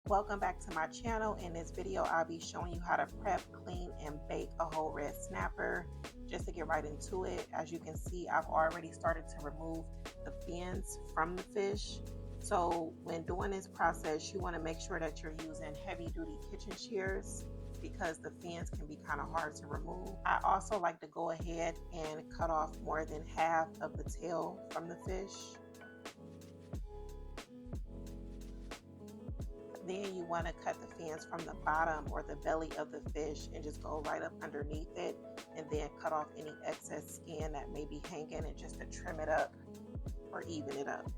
Welcome back to my channel. In this video, I'll be showing you how to prep, clean, and bake a whole red snapper. Just to get right into it, as you can see, I've already started to remove the fins from the fish. So when doing this process, you want to make sure that you're using heavy-duty kitchen shears because the fins can be kind of hard to remove. I also like to go ahead and cut off more than half of the tail from the fish. Then you want to cut the fins from the bottom or the belly of the fish and just go right up underneath it, and then cut off any excess skin that may be hanging, and just to trim it up or even it up.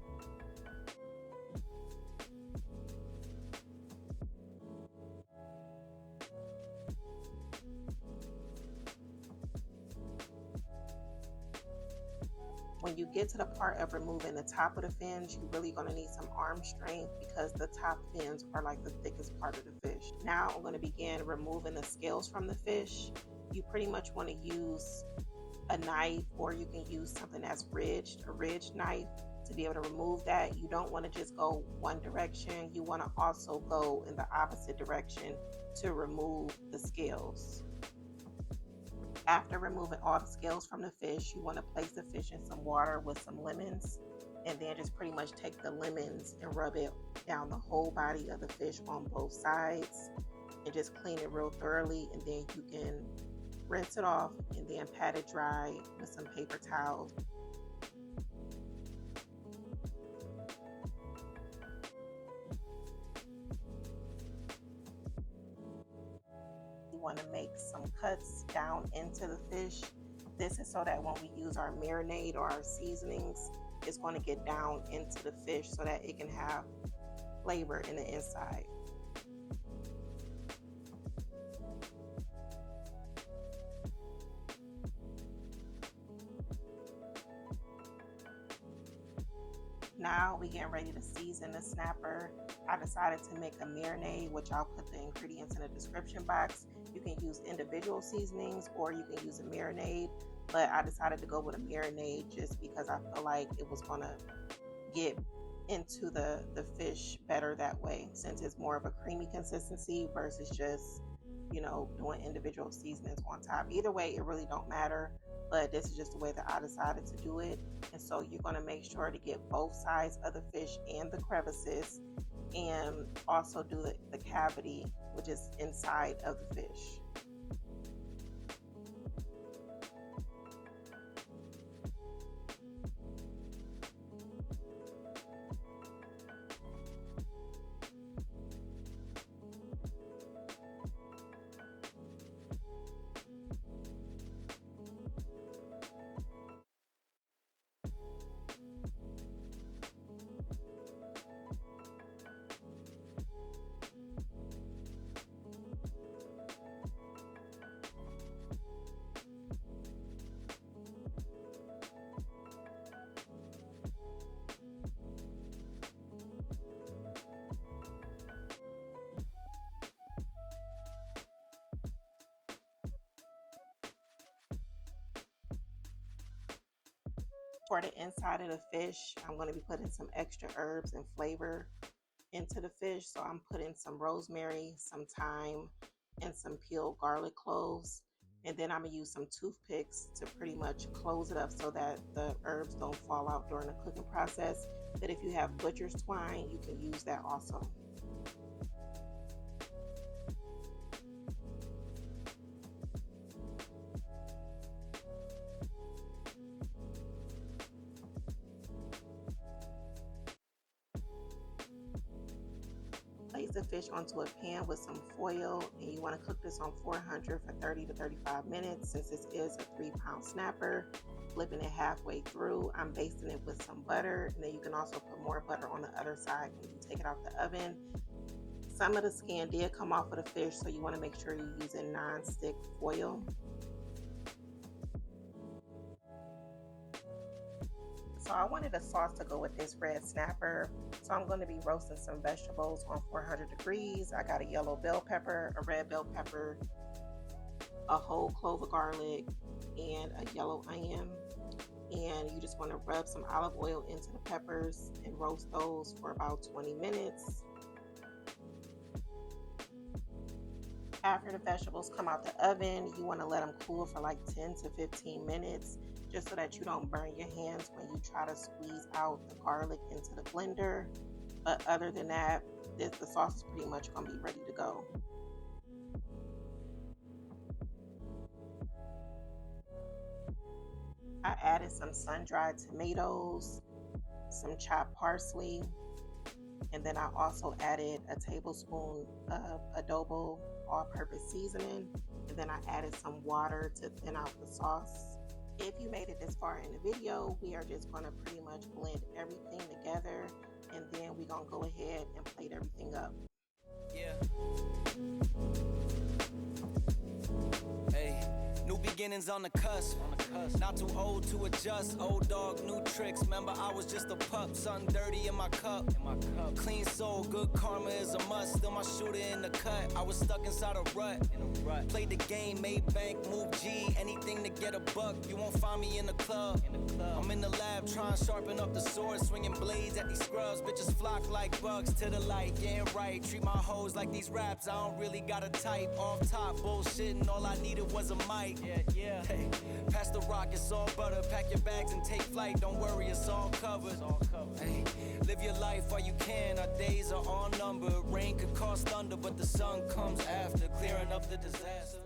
When you get to the part of removing the top of the fins, you're really going to need some arm strength because the top fins are like the thickest part of the fish. Now I'm going to begin removing the scales from the fish. You pretty much want to use a knife, or you can use something that's ridged, a ridged knife, to be able to remove that. You don't want to just go one direction. You want to also go in the opposite direction to remove the scales. After removing all the scales from the fish, you want to place the fish in some water with some lemons, and then just pretty much take the lemons and rub it down the whole body of the fish on both sides, and just clean it real thoroughly. And then you can rinse it off and then pat it dry with some paper towels. Want to make some cuts down into the fish. This is so that when we use our marinade or our seasonings, it's going to get down into the fish so that it can have flavor in the inside. Now we getting ready to season the snapper. I decided to make a marinade, which I'll put the ingredients in the description box. You can use individual seasonings or you can use a marinade, but I decided to go with a marinade just because I feel like it was going to get into the fish better that way, since it's more of a creamy consistency versus just, doing individual seasonings on top. Either way, it really don't matter, but this is just the way that I decided to do it. And so you're going to make sure to get both sides of the fish and the crevices, and also do the cavity, which is inside of the fish. For the inside of the fish, I'm going to be putting some extra herbs and flavor into the fish. So I'm putting some rosemary, some thyme, and some peeled garlic cloves. And then I'm going to use some toothpicks to pretty much close it up so that the herbs don't fall out during the cooking process. But if you have butcher's twine, you can use that also. Place the fish onto a pan with some foil, and you want to cook this on 400 for 30 to 35 minutes. Since this is a 3-pound snapper, flipping it halfway through, I'm basting it with some butter, and then you can also put more butter on the other side when you take it out the oven. Some of the skin did come off of the fish, so you want to make sure you're using non-stick foil. So I wanted a sauce to go with this red snapper. So I'm going to be roasting some vegetables on 400 degrees. I got a yellow bell pepper, a red bell pepper, a whole clove of garlic, and a yellow onion. And you just want to rub some olive oil into the peppers and roast those for about 20 minutes. After the vegetables come out the oven, you want to let them cool for like 10 to 15 minutes, just so that you don't burn your hands when you try to squeeze out the garlic into the blender. But other than that, the sauce is pretty much going to be ready to go. I added some sun-dried tomatoes, some chopped parsley, and then I also added a tablespoon of adobo all-purpose seasoning, and then I added some water to thin out the sauce. If you made it this far in the video, we are just going to pretty much blend everything together, and then we're going to go ahead and plate everything up. Yeah. Hey, new beginnings on the cusp. Not too old to adjust. Old dog, new tricks. Remember, I was just a pup. Something dirty in my cup. Clean soul, good karma is a must. Still my shooter in the cut. I was stuck inside a rut. Played the game, made bank, move G. Anything to get a buck. You won't find me in the club. I'm in the lab trying to sharpen up the sword. Swinging blades at these scrubs. Bitches flock like bugs to the light. Getting right. Treat my hoes like these raps. I don't really got a type. Off top, bullshitting. All I needed was a mic. Yeah. Hey, pass the rock, it's all butter. Pack your bags and take flight. Don't worry, it's all covered. Hey, live your life while you can. Our days are all numbered. Rain could cause thunder, but the sun comes after, clearing up the disaster.